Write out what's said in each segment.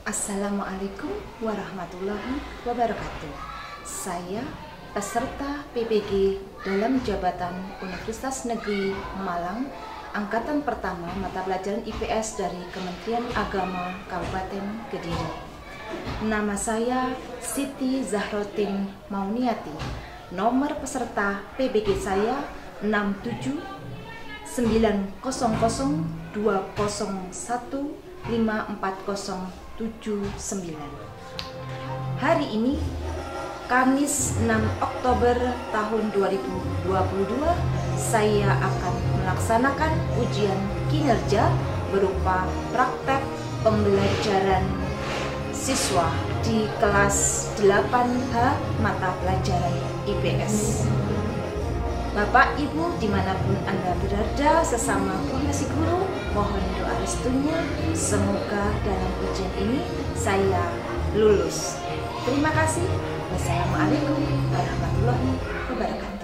Assalamualaikum warahmatullahi wabarakatuh. Saya peserta PPG dalam jabatan Universitas Negeri Malang, Angkatan Pertama mata pelajaran IPS dari Kementerian Agama Kabupaten Kediri. Nama saya Siti Zahrotin Mauniati. Nomor peserta PPG saya 679002015409. Hari ini Kamis 6 Oktober tahun 2022, saya akan melaksanakan ujian kinerja berupa praktek pembelajaran siswa di kelas 8H mata pelajaran IPS. Bapak Ibu dimanapun Anda berada, sesama profesi guru, mohon doa restunya, semoga dalam ujian ini saya lulus. Terima kasih. Wassalamualaikum warahmatullahi wabarakatuh.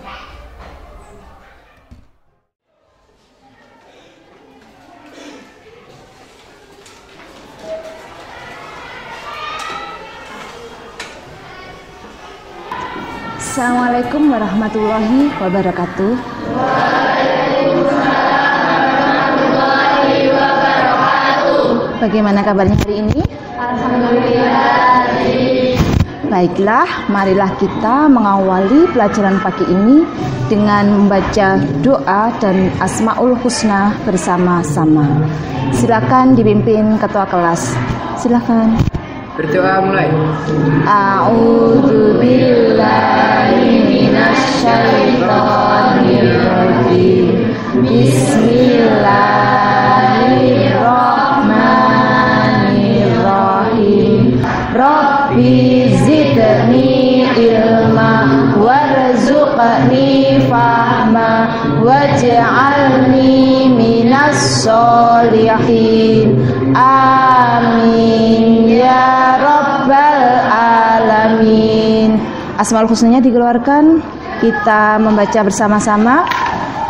Assalamualaikum warahmatullahi wabarakatuh. Waalaikumsalam warahmatullahi wabarakatuh. Bagaimana kabarnya hari ini? Alhamdulillah. Baiklah, marilah kita mengawali pelajaran pagi ini dengan membaca doa dan Asmaul Husna bersama-sama. Silakan dipimpin ketua kelas. Silakan. Berdoa mulai. A'udzu billahi minasyaitonir rajim. Bismillahirrahmanirrahim. Rabbi zidni ilma warzuqni fahma waj'alni minas sholihin. Amin ya rabbal alamin. Asmaul Husnanya dikeluarkan. Kita membaca bersama-sama.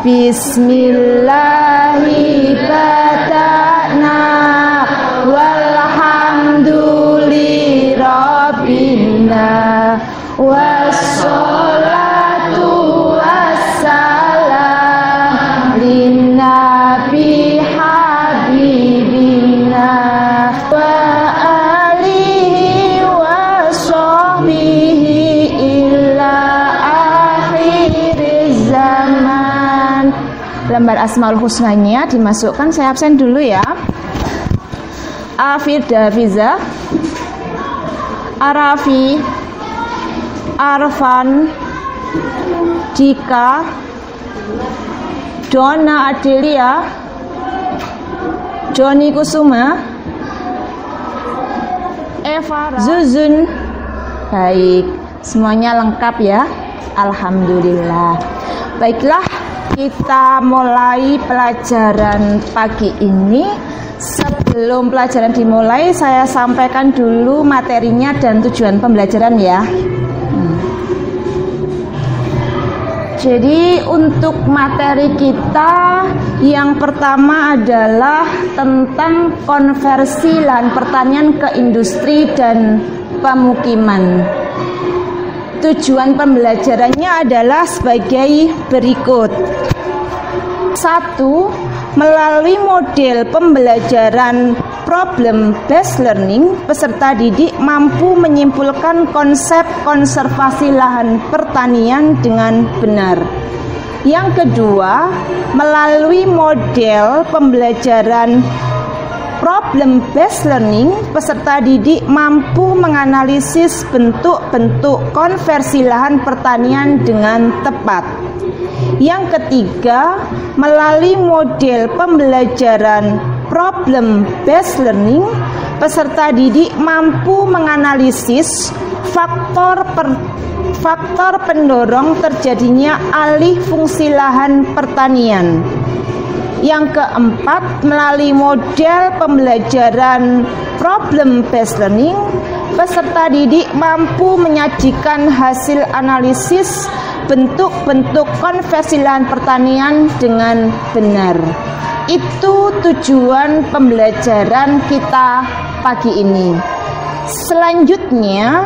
Bismillahi bada'na walhamdulillahi rabbina wassalatu wassalam linnabi habibina wa alihi wa sahbihi illa akhir zaman. Lembar Asmaul Husnanya dimasukkan. Saya absen dulu ya. Afida Fiza, Arafi, Arfan, Dika, Dona Adelia, Joni Kusuma, Eva, Zuzun. Baik, semuanya lengkap ya. Alhamdulillah. Baiklah, kita mulai pelajaran pagi ini. Sebelum pelajaran dimulai, saya sampaikan dulu materinya dan tujuan pembelajaran ya. Jadi untuk materi kita yang pertama adalah tentang konversi lahan pertanian ke industri dan pemukiman. Tujuan pembelajarannya adalah sebagai berikut. 1. Melalui model pembelajaran problem based learning, peserta didik mampu menyimpulkan konsep konservasi lahan pertanian dengan benar. Yang kedua, melalui model pembelajaran problem based learning, peserta didik mampu menganalisis bentuk-bentuk konversi lahan pertanian dengan tepat. Yang ketiga, melalui model pembelajaran problem based learning, peserta didik mampu menganalisis faktor pendorong terjadinya alih fungsi lahan pertanian. Yang keempat, melalui model pembelajaran problem based learning, peserta didik mampu menyajikan hasil analisis bentuk-bentuk konversi lahan pertanian dengan benar. Itu tujuan pembelajaran kita pagi ini. Selanjutnya,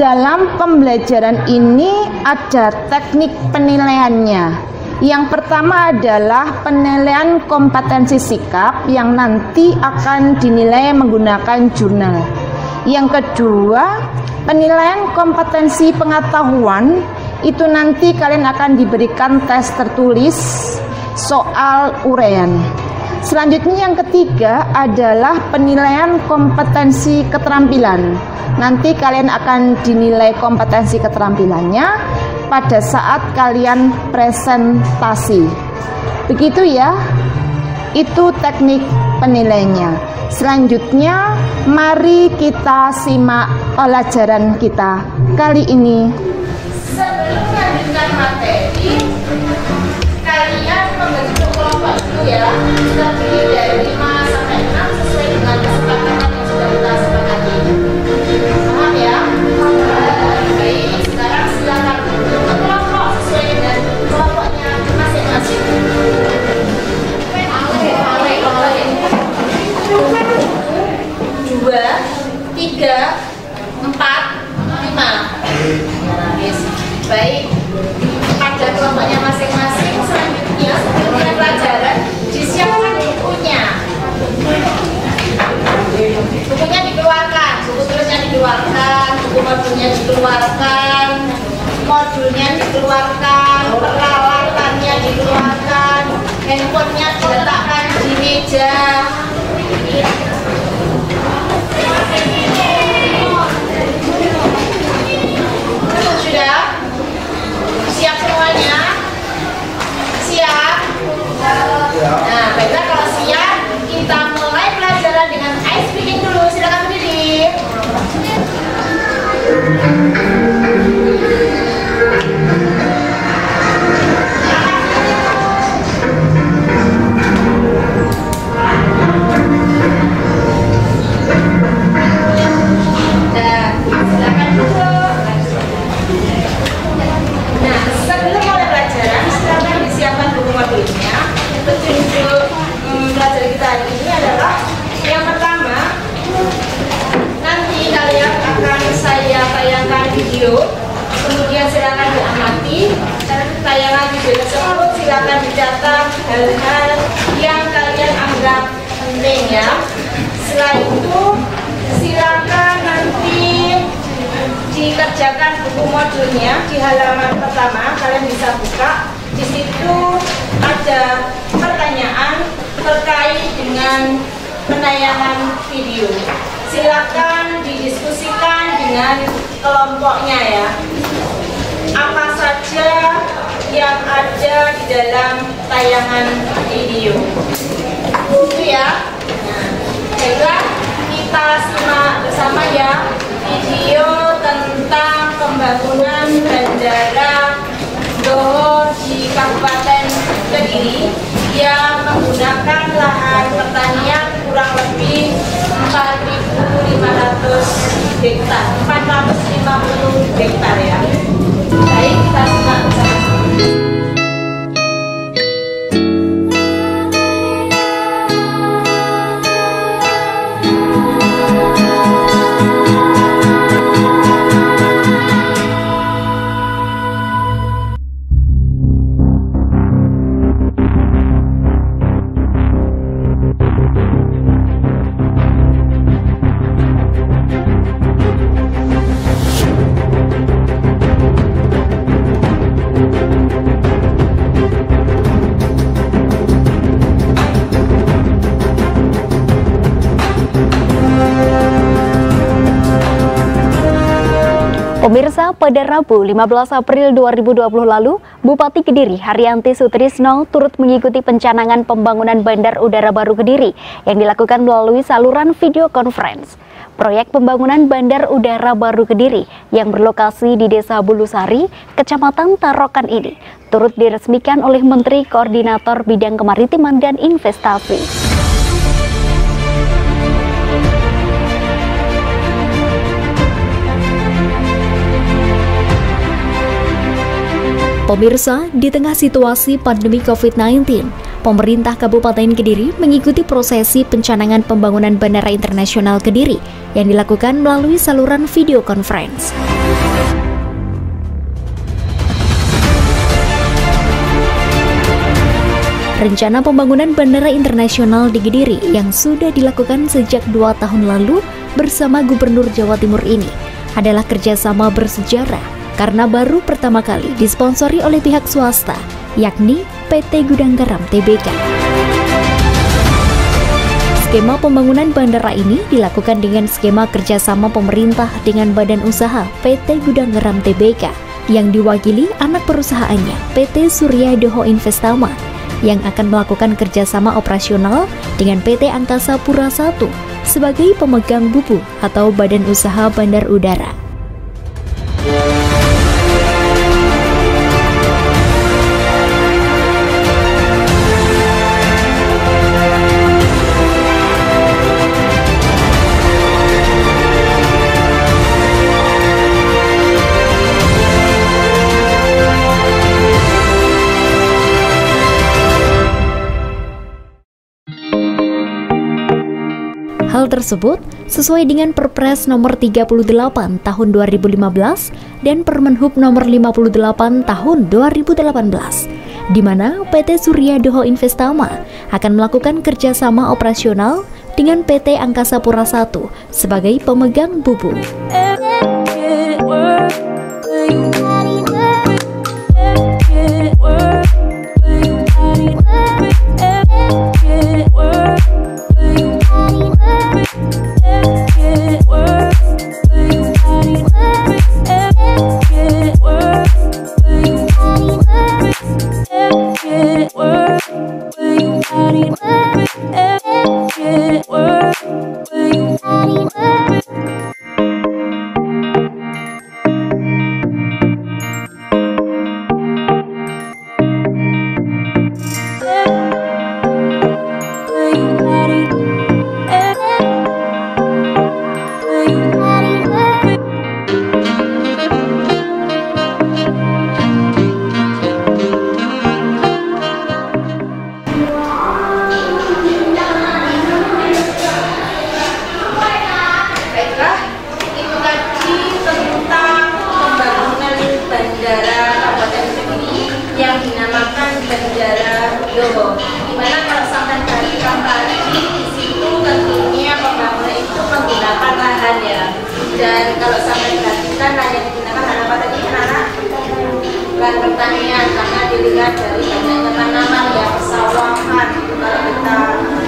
dalam pembelajaran ini ada teknik penilaiannya. Yang pertama adalah penilaian kompetensi sikap yang nanti akan dinilai menggunakan jurnal. Yang kedua, penilaian kompetensi pengetahuan, itu nanti kalian akan diberikan tes tertulis soal uraian. Selanjutnya yang ketiga adalah penilaian kompetensi keterampilan. Nanti kalian akan dinilai kompetensi keterampilannya pada saat kalian presentasi. Begitu ya, itu teknik penilaiannya. Selanjutnya, mari kita simak pelajaran kita kali ini. Sebelum melanjutkan materi, kalian membentuk kelompok dulu ya, terdiri dari 5 sampai 6 sesuai dengan kesepakatan yang sudah kita sepakati. Paham ya? Baik, sekarang silakan bentuk kelompok sesuai dengan kelompoknya masing-masing. 2, 3, 4, 5. Baik, pada kelompoknya masing-masing. Selanjutnya sebelum pelajaran disiapkan bukunya. Bukunya dikeluarkan, buku tulisnya dikeluarkan, buku modulnya dikeluarkan, modulnya dikeluarkan, peralatannya dikeluarkan, handphonenya diletakkan di meja. Sudah? Siap semuanya? Siap? Nah, baiklah kalau siap, kita mulai pelajaran dengan ice breaking dulu. Silakan berdiri. Petunjuk pelajaran kita hari ini adalah yang pertama, nanti kalian akan saya tayangkan video, kemudian silakan diamati. Tayangan video tersebut silakan dicatat hal-hal yang kalian anggap penting ya. Setelah itu silakan nanti dikerjakan buku modulnya di halaman pertama. Kalian bisa buka. Di situ ada pertanyaan terkait dengan penayangan video. Silakan didiskusikan dengan kelompoknya ya. Apa saja yang ada di dalam tayangan video. Itu ya. Nah, baiklah, kita simak bersama ya video tentang pembangunan bandara Doho di Kabupaten Kediri yang menggunakan lahan pertanian kurang lebih 4.500 hektar, 450 hektar ya. Baik, kita simak bersama. Pemirsa, pada Rabu 15 April 2020 lalu, Bupati Kediri Haryanti Sutrisno turut mengikuti pencanangan pembangunan Bandar Udara Baru Kediri yang dilakukan melalui saluran video conference. Proyek pembangunan Bandar Udara Baru Kediri yang berlokasi di Desa Bulusari, Kecamatan Tarokan ini turut diresmikan oleh Menteri Koordinator Bidang Kemaritiman dan Investasi. Pemirsa, di tengah situasi pandemi COVID-19, pemerintah Kabupaten Kediri mengikuti prosesi pencanangan pembangunan Bandara Internasional Kediri yang dilakukan melalui saluran video conference. Rencana pembangunan Bandara Internasional di Kediri yang sudah dilakukan sejak 2 tahun lalu bersama Gubernur Jawa Timur ini adalah kerjasama bersejarah karena baru pertama kali disponsori oleh pihak swasta, yakni PT Gudang Garam Tbk. Skema pembangunan bandara ini dilakukan dengan skema kerjasama pemerintah dengan badan usaha PT Gudang Garam Tbk yang diwakili anak perusahaannya PT Surya Doho Investama yang akan melakukan kerjasama operasional dengan PT Angkasa Pura I sebagai pemegang bubu atau badan usaha bandar udara. Hal tersebut sesuai dengan Perpres nomor 38 tahun 2015 dan Permenhub nomor 58 tahun 2018, di mana PT Surya Doho Investama akan melakukan kerjasama operasional dengan PT Angkasa Pura I sebagai pemegang bubu. Dimana kalau sampai perhatikan tadi di situ tentunya pembangunan itu menggunakan lahan ya. Dan kalau sampai perhatikan hanya digunakan lahan apa tadi anak-anak? Lahan pertanian, karena dilihat dari banyaknya tanaman ya, persawahan itu kalau kita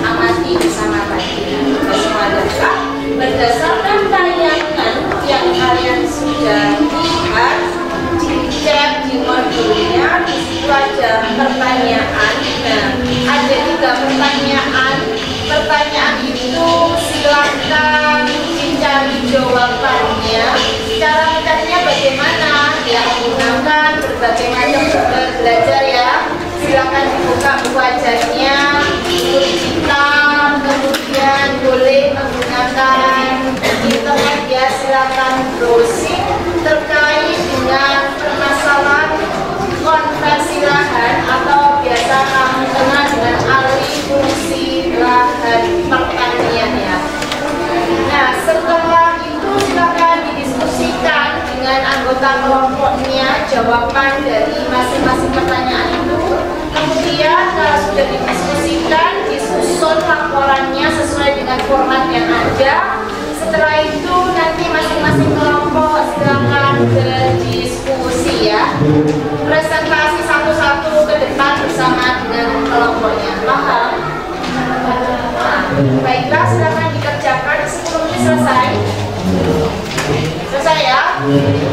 amati bersama tadi. Semua adalah berdasarkan tayangan yang kalian sudah lihat, dicek di modulnya, di situ ada pertanyaan. Nah, ada 3 pertanyaan. Pertanyaan itu silakan dicari jawabannya. Cara mencarinya bagaimana? Ya, menggunakan berbagai macam sumber belajar ya. Silakan dibuka buku ajarnya, tulis hitam, kemudian boleh menggunakan internet ya. Silakan browsing terkait dengan permasalahan konversi lahan atau biasa kamu kenal dengan alih fungsi lahan pertanian ya. Nah, setelah itu silakan didiskusikan dengan anggota kelompoknya jawaban dari masing-masing pertanyaan itu. Kemudian kalau sudah didiskusikan, disusun laporannya sesuai dengan format yang ada. Setelah itu nanti masing-masing kelompok silakan berdiskusi ya. Presentasi satu-satu ke depan bersama dengan kelompoknya. Paham? Baiklah, silakan dikerjakan. 10 menit selesai. Selesai ya?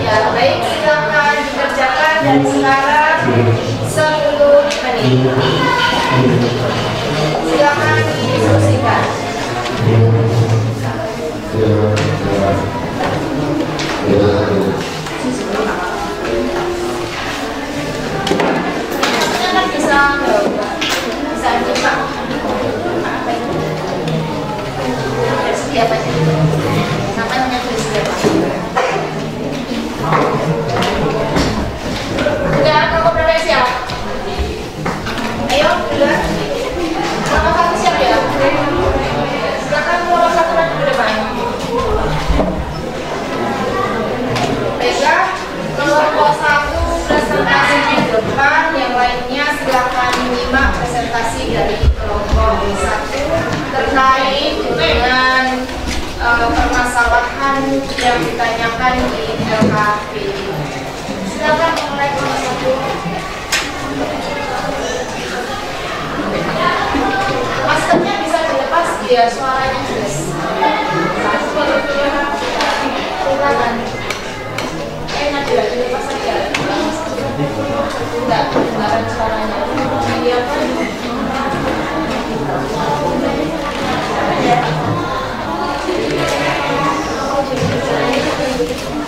Ya, baik, silakan dikerjakan dan sekarang 10 menit. Silakan didiskusikan. Udah, kamu berapa siap? Ayo, duluan. pertanyaan yang ditanyakan di LKP. Silakan mulai nomor 1. Maskernya bisa dilepas biar suaranya jelas. Silakan. Tidak dilepas saja. Enggak ada suaranya. Iya kan?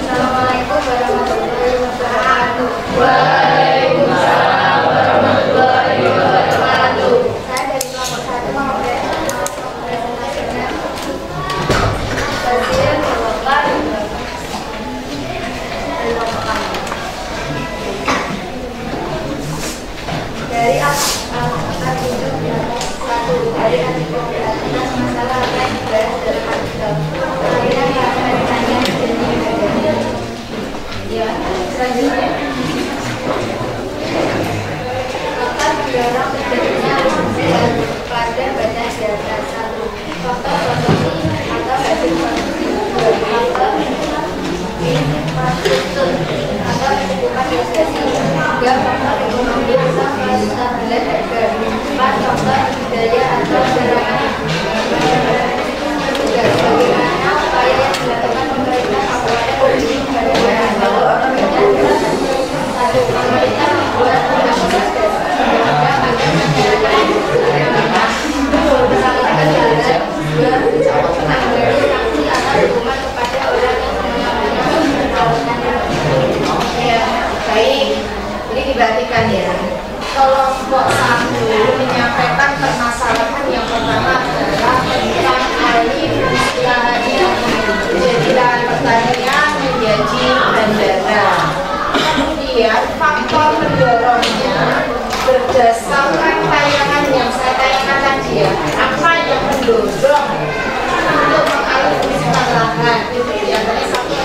Assalamualaikum warahmatullahi wabarakatuh. Waalaikumsalam warahmatullahi wabarakatuh. Saya dari kelompok 1 mau dari dari masalah ya, selanjutnya akan didorong terjadinya pada badan data 1 faktor konsumsi atau hasil konsumsi 2 faktor infrastruktur atau kecukupan investasi 3 faktor ekonomi atau kestabilan harga 4 faktor budaya atau serangan bagaimana upaya yang dilakukan pemerintah kabupaten Kediri pada satu pemerintah membuat undang-undang agar masyarakat disalurkan dalam 2 menanggapi sanksi atau hukuman kepada orang yang menyalahkan. Ya, baik. Ini diperhatikan ya. Kelompok 1 menyampaikan permasalahan yang pertama adalah tentang alih fungsi lahan yang menjadi lahan pertanian menjadi bandara. Kemudian faktor pendorongnya berdasarkan tayangan yang saya tayangkan tadi ya, apa yang mendorong untuk mengalihfungsikan lahan itu diantaranya satu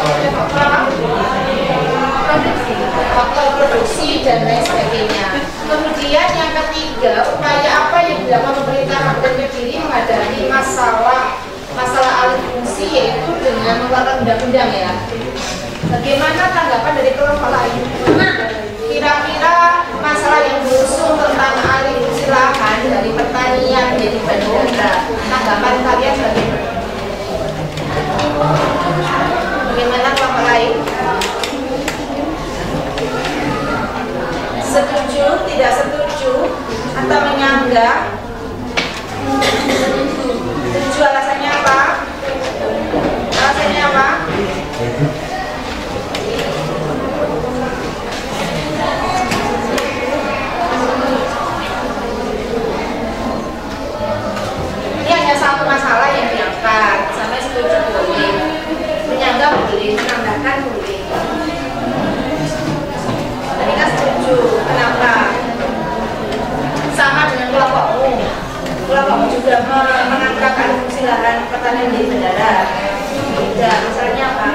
faktor produksi dan lain sebagainya. Kemudian yang ketiga, upaya apa yang dilakukan pemerintah Kabupaten Kediri menghadapi masalah alih fungsi yaitu dengan mengeluarkan undang-undang ya. Bagaimana tanggapan dari kelompok lain? Kira-kira masalah yang diusung tentang alih fungsi lahan dari pertanian menjadi bandara, tanggapan kalian bagaimana? Bagaimana kelompok lain? Setuju, tidak setuju, atau menyanggah? Setuju, alasannya apa? Alasannya apa? Ini hanya satu masalah yang diangkat. Sampai setuju boleh, menyanggah boleh, menambahkan boleh. Tadi kan setuju, kenapa? Sama dengan kelompokmu. Kelompokmu juga mengangkat alih fungsi lahan pertanian di bandara. Tidak, masalahnya apa?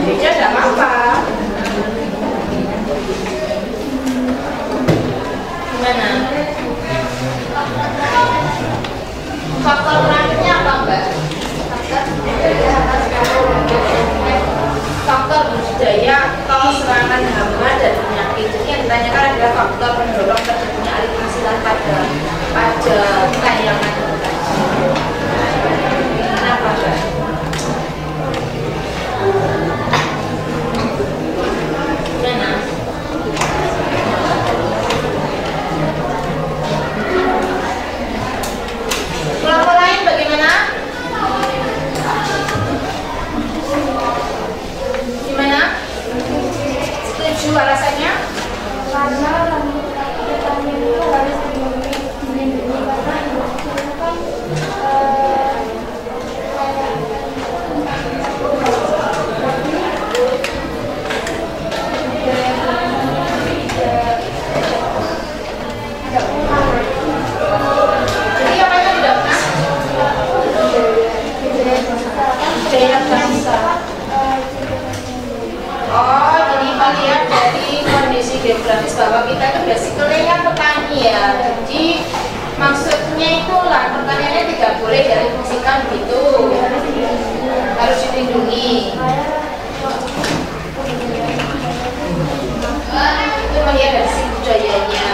Beda tidak apa-apa. Gimana? Faktor terakhirnya apa, Mbak? Faktor budidaya atau serangan hama dan penyakit. Jadi yang ditanyakan adalah faktor pendorong terjadinya alih fungsi lahan pada tayangan tadi. Kenapa, Mbak? Gimana? Kelompok lain bagaimana? Gimana? Setuju alasannya? Karena pertanian itu harus dilindungi karena industri itu kan Jadi apa yang tidak pernah? Budaya bangsa. Oh, jadi melihat dari kondisi geografis bahwa kita itu basically kan petani ya. Jadi maksudnya itulah pertanyaannya tidak boleh dialihfungsikan gitu, harus dilindungi. Itu melihat dari sisi budayanya.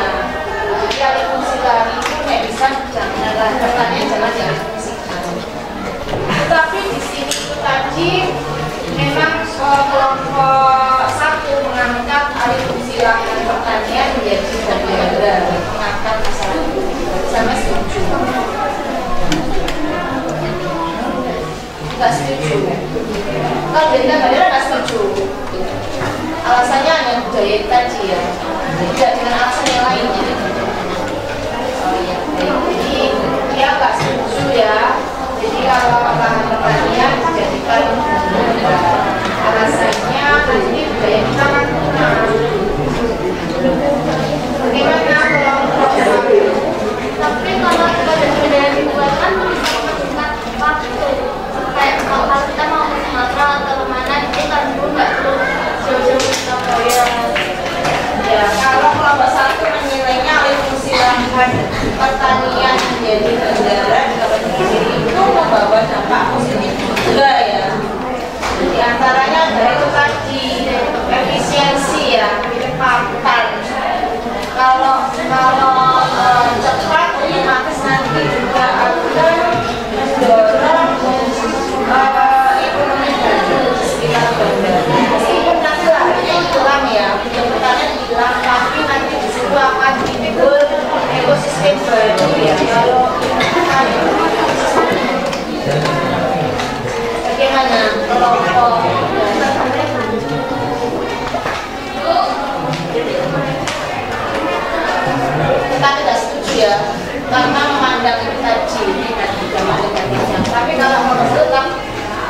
Jadi alihfungsi lahan itu nggak bisa, janganlah pertanyaan jangan dialihfungsikan. Tetapi di sini itu tadi memang kelompok satu mengangkat alihfungsi lahan pertanian menjadi bandara, mengangkat masalah itu. Sama setuju. Nggak setuju. Kalau benda bandara nggak setuju. Alasannya hanya budaya tadi ya, tidak dengan alasan yang lainnya. Oh iya, jadi dia nggak setuju ya. Jadi kalau lahan pertanian dijadikan bandara, alasannya nanti budaya kita kan punah. Bagaimana kelompok satu? Tapi kalau benda yang dibuat kan bisa menentukan waktu. Kayak kalau kita mau ke Sumatera atau kemana, itu kan dulu nggak perlu jauh-jauh ke Surabaya. Ya, kalau kelompok satu menilainya alihfungsi lahan pertanian menjadi bandara di Kabupaten Kediri itu membawa dampak positif juga ya. Di antaranya adalah itu tadi efisiensi ya, kecepatan. Kalau cepat otomatis nanti juga akan mendorong ekonomi baru di sekitar bandara. Meskipun nanti lahannya hilang ya, bentukannya hilang, tapi nanti di situ akan timbul ekosistem baru ya. Kalau bagaimana kelompok kita tidak setuju ya, karena memandang itu tadi dampak negatifnya. Tapi kalau mau tetap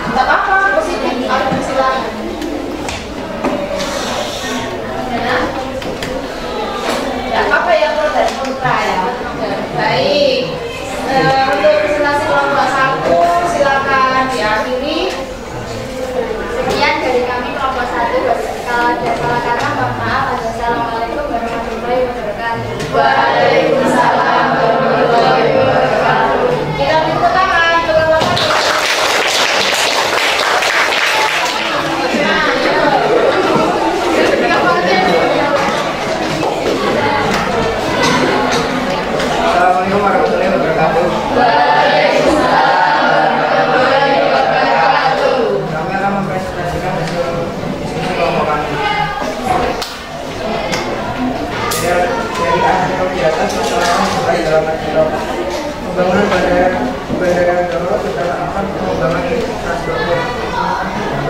tidak apa-apa, positif, alihfungsi lahan. Tidak apa-apa ya kalau dari kontra ya. Baik, untuk presentasi kelompok satu silakan diakhiri. Sekian dari kami kelompok 1. Kalau ada salah kata, mohon maaf. Wassalamualaikum warahmatullahi wabarakatuh. Waalaikumsalam warahmatullahi wabarakatuh. Kita tepuk tangan untuk kelompok satu. Assalamualaikum warahmatullahi wabarakatuh. Waalaikumsalam warahmatullahi wabarakatuh. Kami akan mempresentasikan hasil diskusi kelompok kami. Dari hasil di atas masalahnya mulai dalam arti pembangunan bandara darurat secara akan pengembangan infrastruktur.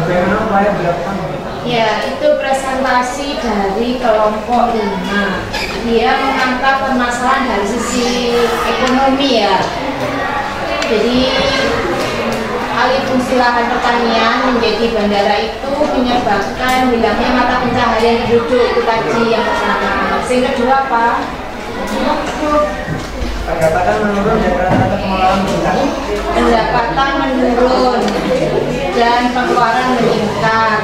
Bagaimana upaya dilakukan? Ya, itu presentasi dari kelompok 5. Dia mengangkat permasalahan dari sisi ekonomi ya. Jadi alihfungsi lahan pertanian menjadi bandara itu menyebabkan hilangnya mata pencaharian penduduk, itu tadi yang pertama. Sehingga kedua apa? Pendapatan menurun dan rata-rata pengelolaan meningkat. Pendapatan menurun dan pengeluaran meningkat.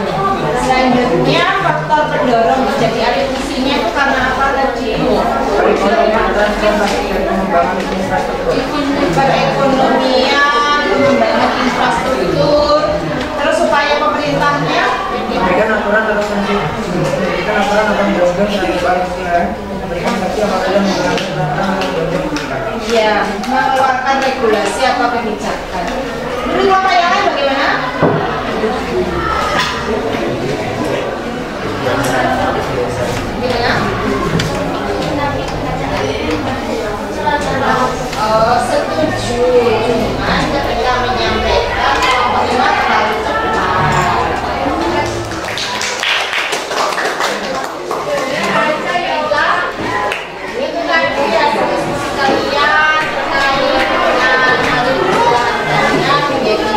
Selanjutnya faktor pendorong terjadi alihfungsinya itu karena apa tadi? Perekonomian, transportasi, dan pengembangan infrastruktur. Perekonomian, pengembangan infrastruktur, terus upaya pemerintahnya Memberikan aturan atau sanksi, memberikan aturan atau mendorong dan alihfungsi lahan, memberikan sanksi apabila menggunakan aturan atau mendorong meningkat. ya mengeluarkan regulasi atau kebijakan. Menurut Bapak yang lain bagaimana? Gimana? Oh, setuju. Cuman ketika menyampaikan kelompok 5 terlalu cepat. Itu tadi hasil diskusi kalian terkait dengan alihfungsi lahan menjadi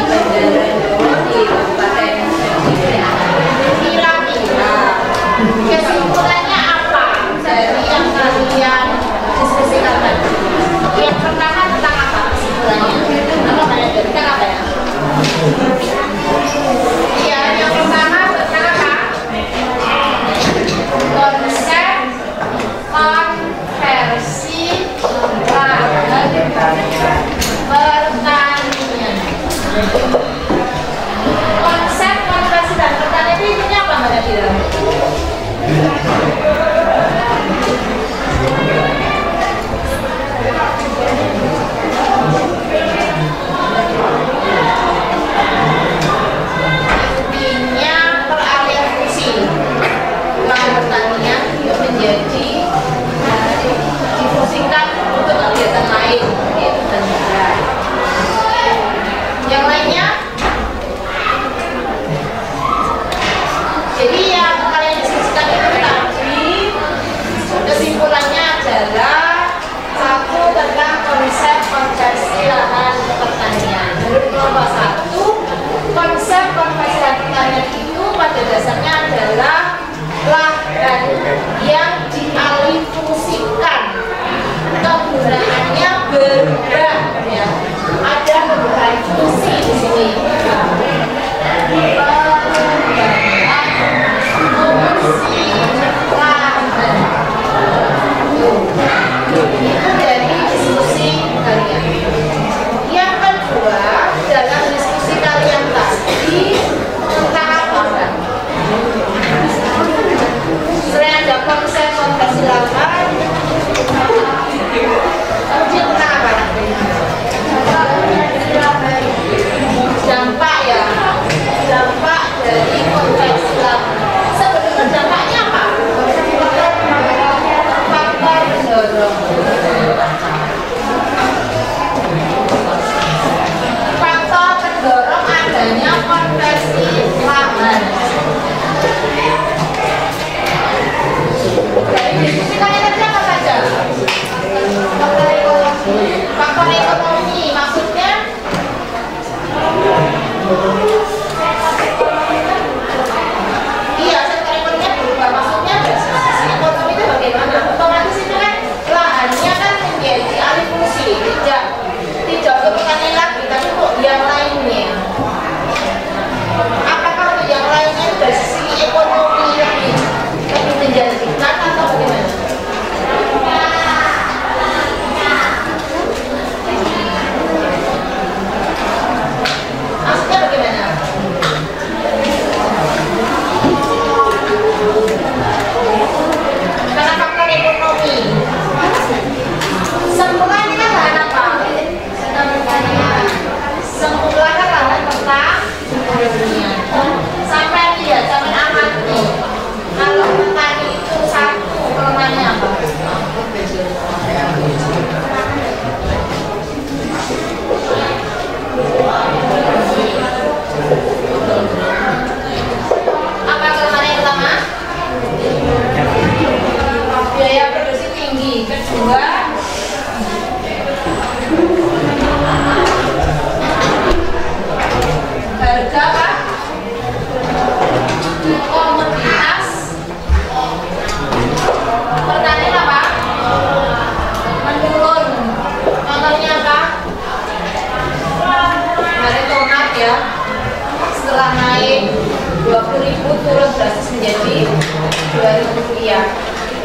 kuliah,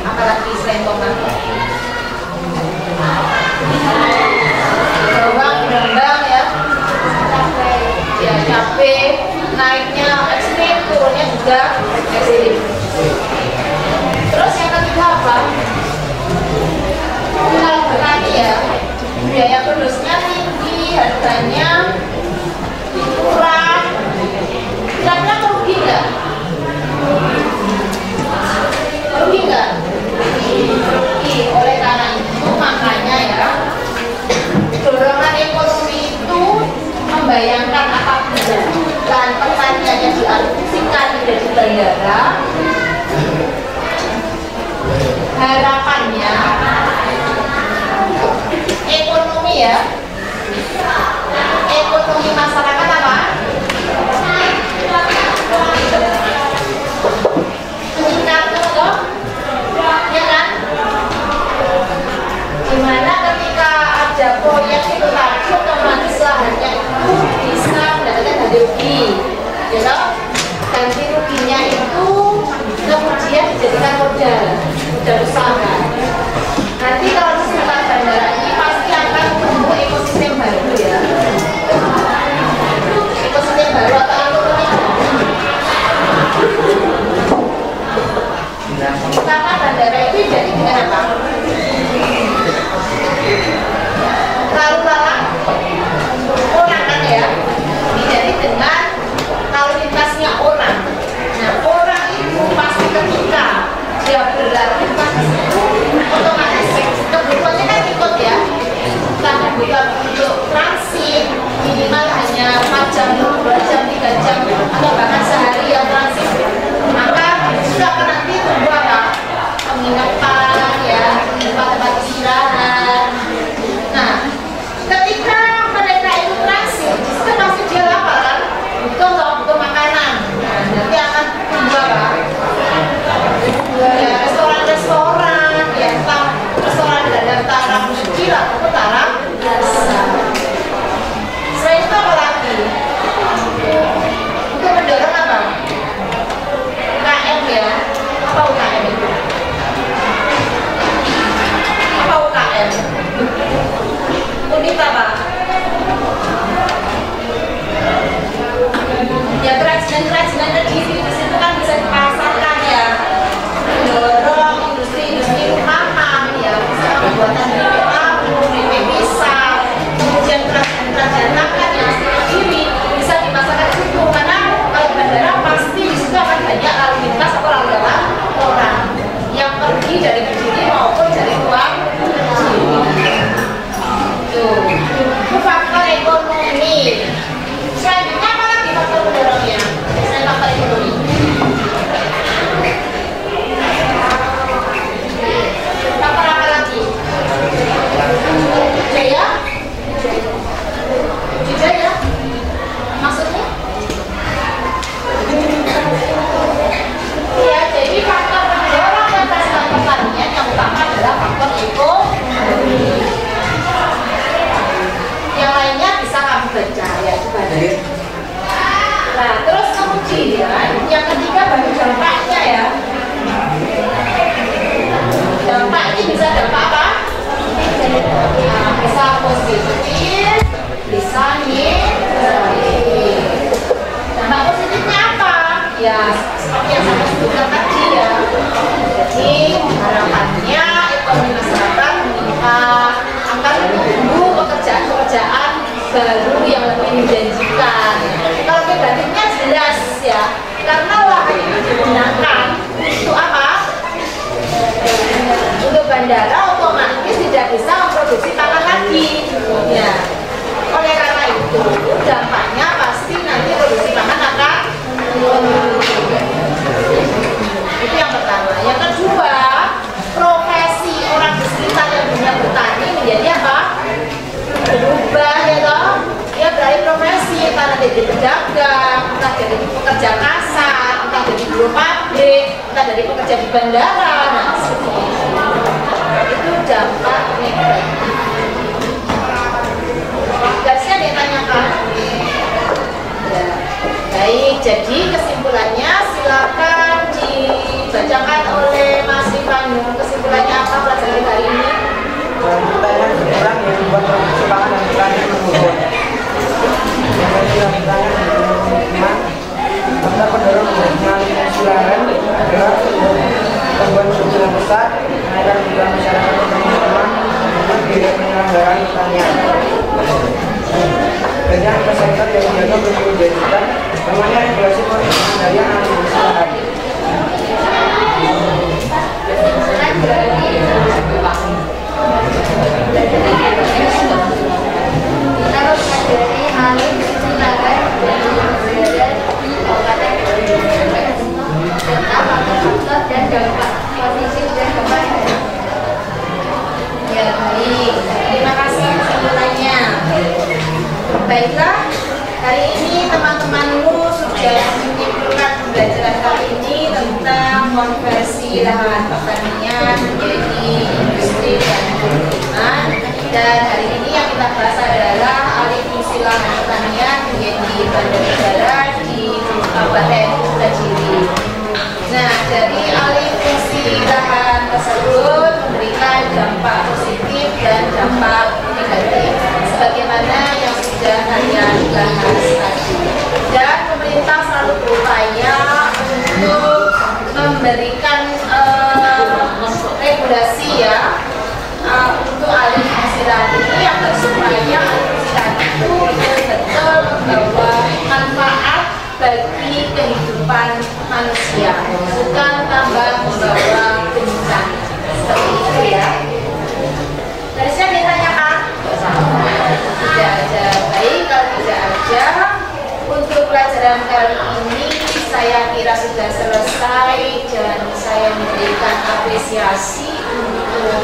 apalagi selain pembangunan. Bawang ya, cabai naiknya ekstrim, turunnya juga ekstrim. Terus yang ketiga apa? Kalau bertani ya, biaya produksinya tinggi, harganya kurang. Kira-kira merugi nggak? Merugi nggak? Merugi. Oleh karena itu makanya ya, dorongan ekonomi itu membayangkan apabila lahan pertaniannya dialokasikan dari bandara, harapannya ekonomi ya, ekonomi masyarakat apa? Meningkat loh, ya kan? Dimana ketika ada proyek itu lagi otomatis lahannya itu bisa mendapatkan ganti rugi, ya kan? Ganti ruginya itu kemudian dijadikan modal usaha. Nanti kalau setelah bandara ini pasti akan tumbuh ekosistem baru ya, ekosistem baru atau ekonomi. Karena bandara itu jadi dengan apa? Lalu lalang orang kan ya, jadi dengan lalu lintasnya orang. Nah orang itu pasti ketika dia berlalu itu otomatis kebutuhannya kan ikut ya. Kita kebutuhan untuk transit minimal hanya 4 jam, 2 jam, 3 jam atau bahkan sehari yang transit. Maka juga akan nanti tunggu apa? Penginapan ya, tempat-tempat istirahat. Nah, ketika mereka itu transit, itu pasti dia lapar kan? Butuh makanan. Nah, nanti akan tunggu apa? Ya, restoran-restoran, ya, restoran dalam taraf kecil ataupun taraf besar. Selain itu apa lagi? Untuk mendorong apa? UKM ya. Apa UKM itu? Apa UKM? Unit apa? Ya kerajinan-kerajinan di situ kan bisa dipasarkan ya. Mendorong industri-industri rumahan ya, bisa pembuatan bebek tahu, bebek pisang, kemudian kerajinan tangan yang sendiri bisa dipasarkan di situ. Karena kalau bandara pasti di situ akan banyak lalu lintas atau lalu lalang orang yang pergi dari Kediri maupun dari luar Kediri. Itu faktor ekonomi. Selanjutnya apa lagi faktor pendorongnya? Selain faktor ekonomi. Faktor apa lagi? Budaya? Budaya? Maksudnya? Ya, jadi faktor pendorong keberhasilan pertanian yang utama adalah faktor ekonomi. Yang lainnya bisa kamu baca ya, coba. Nah, terus kemudian yang ketiga baru dampaknya ya. Dampak ini bisa dampak apa? Nah, bisa positif, bisa negatif. Dampak positifnya apa? Ya, seperti yang saya sebutkan tadi ya. Jadi harapannya ekonomi masyarakat meningkat, akan tumbuh pekerjaan-pekerjaan baru yang lebih menjanjikan. Kalau negatifnya jelas ya, karena lahan itu digunakan untuk apa? Untuk bandara, otomatis tidak bisa memproduksi pangan lagi. Ya, oleh karena itu dampaknya pasti nanti produksi pangan akan menurun. Itu yang pertama. Yang kedua, profesi orang di sekitar yang punya bertani menjadi apa? Berubah ya toh. Dia beralih profesi, entah jadi pedagang, entah jadi pekerja kasar, entah jadi buruh pabrik, entah jadi pekerja di bandara. Nah, seperti itu dampak negatif. Gasnya ditanyakan. Ya. Baik, jadi kesimpulannya silakan dibaca dibacakan oleh Mas Rifani. Kesimpulannya apa pelajaran hari ini? Kita yang berkurang yang membuat perkembangan dan berani menurun. Yang berkurang maka pendorong mengalami silaran adalah gangguan sosial yang besar, kenaikan jumlah masyarakat teman-teman, dan biaya penyelenggaraan pertanian. Dan yang kesehatan yang dijaga berkelanjutan, namanya regulasi pengendalian alih lahan. Baiklah, hari ini teman-temanmu sudah menyimpulkan pembelajaran kali ini tentang konversi lahan pertanian menjadi industri dan pemukiman. Dan hari ini yang kita bahas adalah alih fungsi lahan pertanian menjadi bandar udara di Kabupaten Kediri. Nah, dari alih fungsi lahan tersebut memberikan dampak positif dan dampak negatif, sebagaimana yang sudah kalian bahas tadi. Dan pemerintah selalu berupaya untuk memberikan regulasi ya untuk alih fungsi lahan ini agar supaya alih fungsi lahan itu betul-betul membawa manfaat bagi kehidupan manusia, bukan tambah membawa bencana. Seperti itu ya. Dari saya ditanyakan? Tidak ada. Baik, kalau tidak ada, untuk pelajaran kali ini saya kira sudah selesai dan saya memberikan apresiasi untuk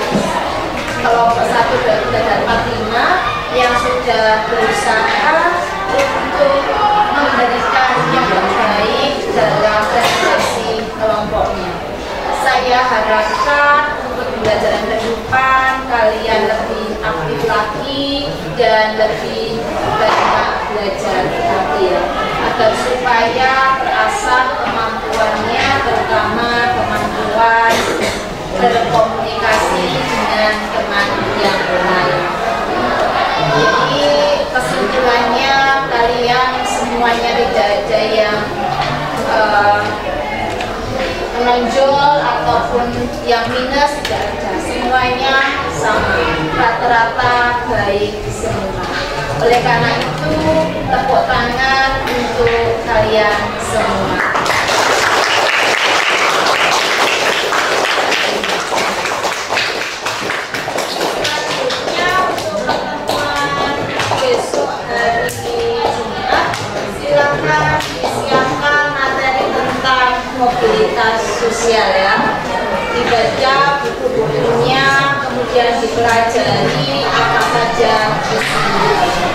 kelompok 1, 2, 3, dan 4, 5 yang sudah berusaha untuk memberikan yang terbaik dalam prestasi kelompoknya. Saya harapkan untuk pembelajaran ke depan kalian lebih aktif lagi dan lebih banyak belajar lagi ya, agar supaya terasah kemampuannya, terutama kemampuan berkomunikasi dengan teman yang lain. Jadi kesimpulannya kalian semuanya tidak ada yang menonjol ataupun yang minus, tidak ada, semuanya sama, rata-rata baik semua. Oleh karena itu tepuk tangan untuk kalian semua. Selanjutnya untuk pertemuan besok hari Jumat, silakan disiapkan materi tentang mobilitas sosial ya. Dibaca buku-bukunya, kemudian dipelajari apa saja isinya.